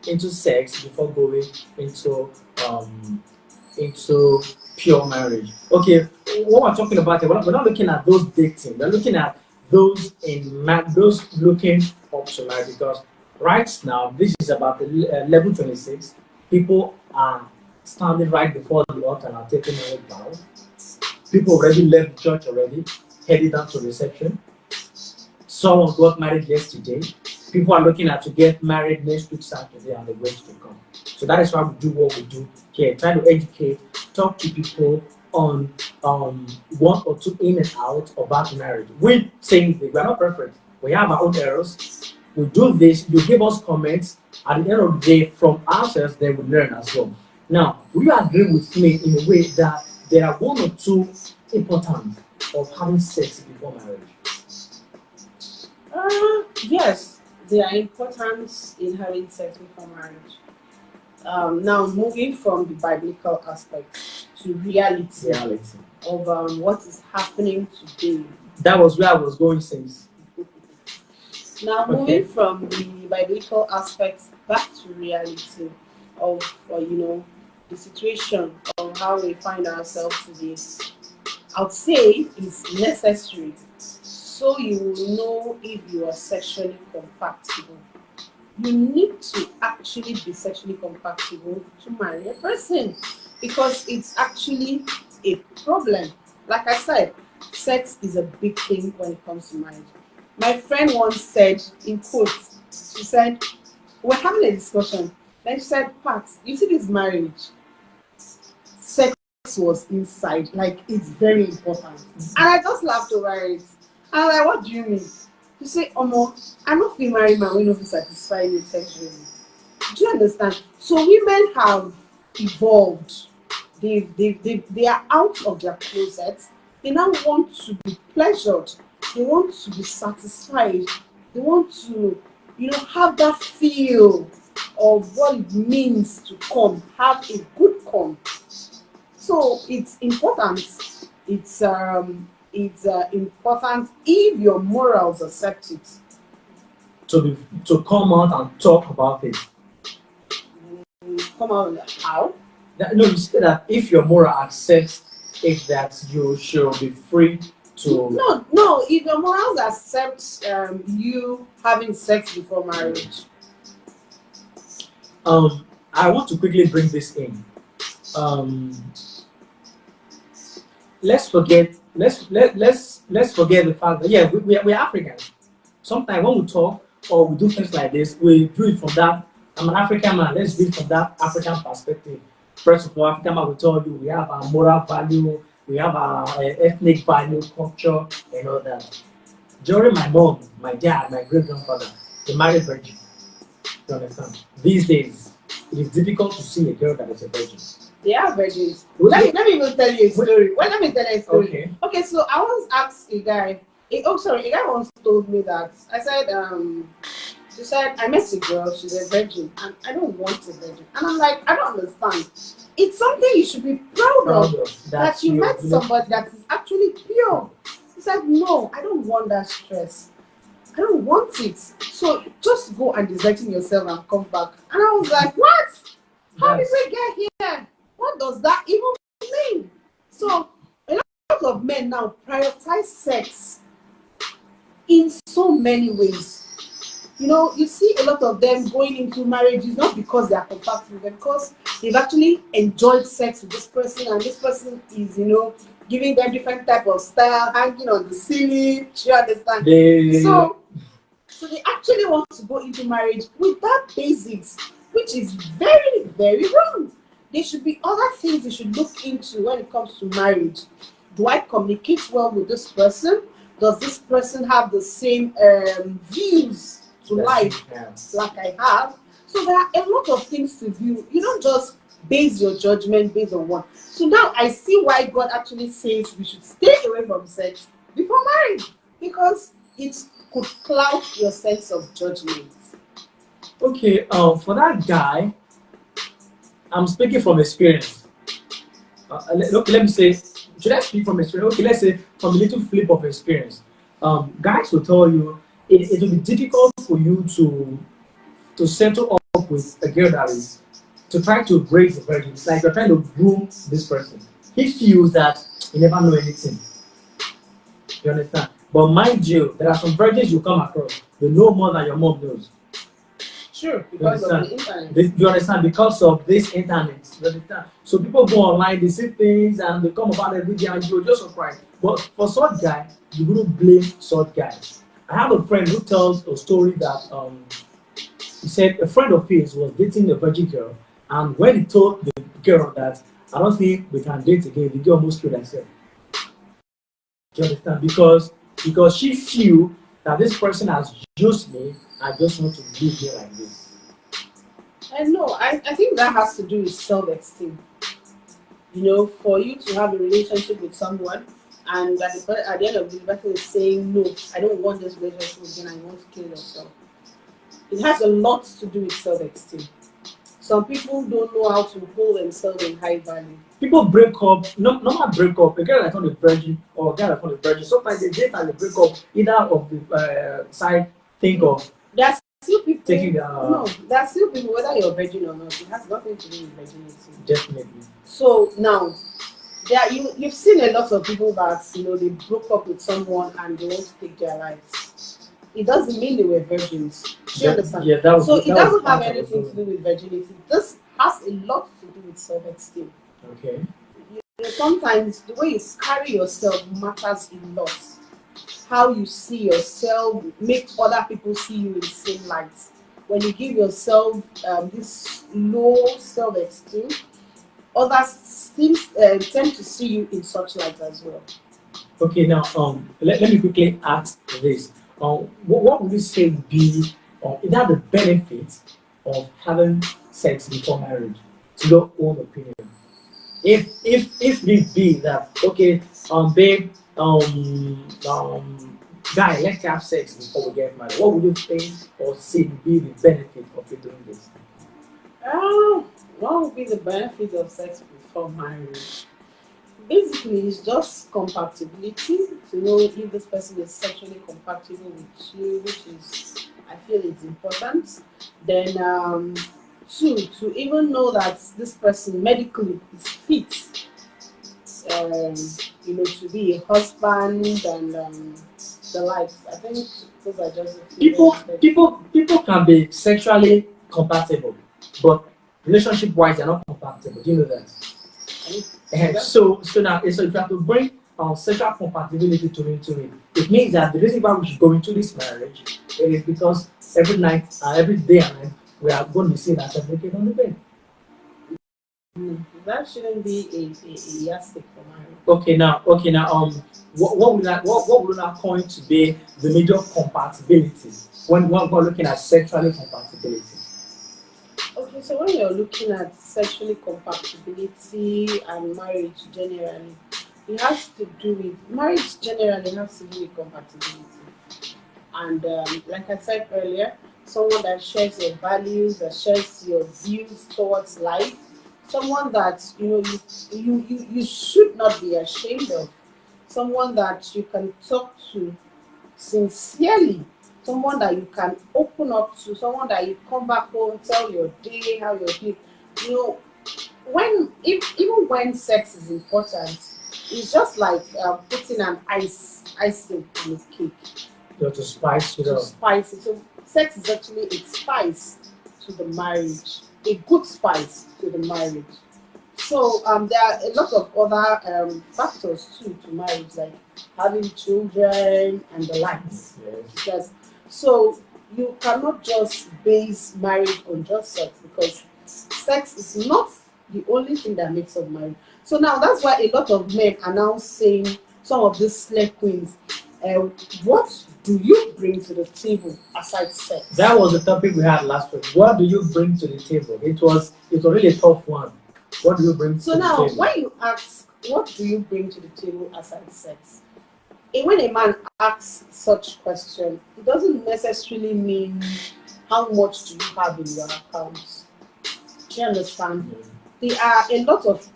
into sex before going into into pure marriage. Okay, what we're talking about here, we're not looking at those dating. We're looking at those looking up to marriage, because right now this is about the level 26. People are standing right before the altar and are taking marriage vows. People already left the church already, headed down to reception. Someone got married yesterday. People are looking at to get married next week Saturday, and the grace to come. So that is why we do what we do here. Try to educate, talk to people on one or two in and out about marriage. We saying that we are not perfect. We have our own errors. We do this. You give us comments. At the end of the day, from ourselves, they will learn as well. Now, will you agree with me in a way that there are one or two importance of having sex before marriage? Yes, there are importance in having sex before marriage. Now, moving from the biblical aspect to reality of what is happening today. That was where I was going since. Now, moving from the biblical aspect back to reality of, the situation of how we find ourselves today, I would say it's necessary so you will know if you are sexually compatible. You need to actually be sexually compatible to marry a person, because it's actually a problem. Like I said, sex is a big thing when it comes to marriage. My friend once said, in quotes, she said, we're having a discussion. Then she said, Pat, you see this marriage? Sex was inside, like it's very important. And I just laughed over it. And I'm like, what do you mean? You say, Omo, I'm not being married man, we know be satisfied me sexually. Do you understand? So women have evolved. They are out of their closet. They now want to be pleasured. They want to be satisfied. They want to, have that feel of what it means to come, have a good come. So it's important. It's important if your morals accept it. To come out and talk about it. Come out how? No, you said that if your moral accepts it, that you should be free to. No. If your morals accept you having sex before marriage. I want to quickly bring this in. Let's forget the fact that we're Africans. Sometimes when we talk or we do things like this, we do it from that. I'm an African man. Let's do it from that African perspective. First of all, African man will tell you we have our moral value, we have our ethnic value, culture, and all that. During my mom, my dad, my great grandfather, they married virgin. You understand? These days, it is difficult to see a girl that is a virgin. They are virgins. Let me even tell you a story. Well, let me tell you a story. Okay, so I once asked a guy. A guy once told me that. I said, she said, I met a girl, she's a virgin, and I don't want a virgin. And I'm like, I don't understand. It's something you should be proud of. That you met somebody that is actually pure. He said, no, I don't want that stress. I don't want it. So just go and dislighten yourself and come back. And I was like, what? How did we get here? What does that even mean? So a lot of men now prioritize sex in so many ways. You see a lot of them going into marriages not because they are compatible, but because they've actually enjoyed sex with this person, and this person is, giving them different type of style, hanging on the ceiling. Do you understand? So they actually want to go into marriage with that basics, which is very, very wrong. There should be other things they should look into when it comes to marriage. Do I communicate well with this person? Does this person have the same views to life like I have? So there are a lot of things to view. You don't just base your judgment based on one. So now I see why God actually says we should stay away from sex before marriage, because it could cloud your sense of judgment. Okay, for that guy, I'm speaking from experience. Let me say, should I speak from experience? Okay, let's say from a little flip of experience. Guys will tell you it will be difficult for you to settle up up with a girl that is to try to raise a virgin. It's like you're trying to groom this person. He feels that he never know anything. You understand? But mind you, there are some virgins you come across. They know more than your mom knows. Sure, You because of the understand? internet. You understand? Because of this internet. You understand? So people go online, they see things, and they come about every day, and you're just surprised. But for such guy, you wouldn't blame such guy. I have a friend who tells a story that he said a friend of his was dating a virgin girl, and when he told the girl that I don't think we can date again, the girl almost killed herself. Do you understand? Because she feel that this person has used me, I just want to live here like this. And no, I think that has to do with self-esteem. For you to have a relationship with someone, and at the end of the day, the person is saying, no, I don't want this relationship again, I want to kill yourself. It has a lot to do with self-esteem. Some people don't know how to hold themselves in high value. People break up, no, not break up. A girl that's not a virgin or a guy that's not a virgin. Sometimes they date and they break up. Either of the side think of There's still people. taking the No, there's still people, whether you're virgin or not, it has nothing to do with virginity. definitely. So now, you've seen a lot of people that they broke up with someone and they want to take their lives. It doesn't mean they were virgins. Do you understand? Yeah, that was. So that it was doesn't have part of the anything to problem. do with virginity. This has a lot to do with self-esteem. Okay. Sometimes the way you carry yourself matters a lot. How you see yourself make other people see you in the same light. When you give yourself this low self-esteem, others still tend to see you in such light as well. Okay. Now, let me quickly ask this. What would you say would be, is that the benefit of having sex before marriage? To your own opinion. If it be that okay, babe, guy, let's have sex before we get married. What would you think or say would be the benefit of you doing this? What would be the benefit of sex before marriage? Basically, it's just compatibility to know if this person is sexually compatible with you, which is, I feel, it's important. Then, two, to even know that this person medically is fit, um, to be a husband and the likes. I think those are just a few People, benefits. people can be sexually compatible, but relationship wise, they're not compatible. Do you know that? So now, so if you have to bring sexual compatibility into it, it means that the reason why we should go into this marriage it is because every night, every day and night, we are going to be seen as naked on the bed. That shouldn't be a yardstick for marriage. Okay, now, what would that point to be the major compatibility when we're looking at sexually compatibility? Okay, so when you're looking at sexually compatibility and marriage generally, it has to do with marriage generally has to do with compatibility. And like I said earlier, someone that shares your values, that shares your views towards life, someone that you should not be ashamed of, someone that you can talk to sincerely, someone that you can open up to, someone that you come back home, tell your day, how your day. You know, even when sex is important, it's just like putting an icing on a cake To spice it to up. spice it. So sex is actually a spice to the marriage, a good spice to the marriage. So there are a lot of other factors too to marriage, like having children and the likes. Yes. Because so you cannot just base marriage on just sex because sex is not the only thing that makes up marriage. So now that's why a lot of men are now saying some of these slave queens, uh, what do you bring to the table aside sex? That was the topic we had last week. What do you bring to the table? It was really a tough one. What do you bring So to the now, table? when you ask, what do you bring to the table aside sex? When a man asks such question, it doesn't necessarily mean how much do you have in your account. Do you understand? Yeah. There are a lot of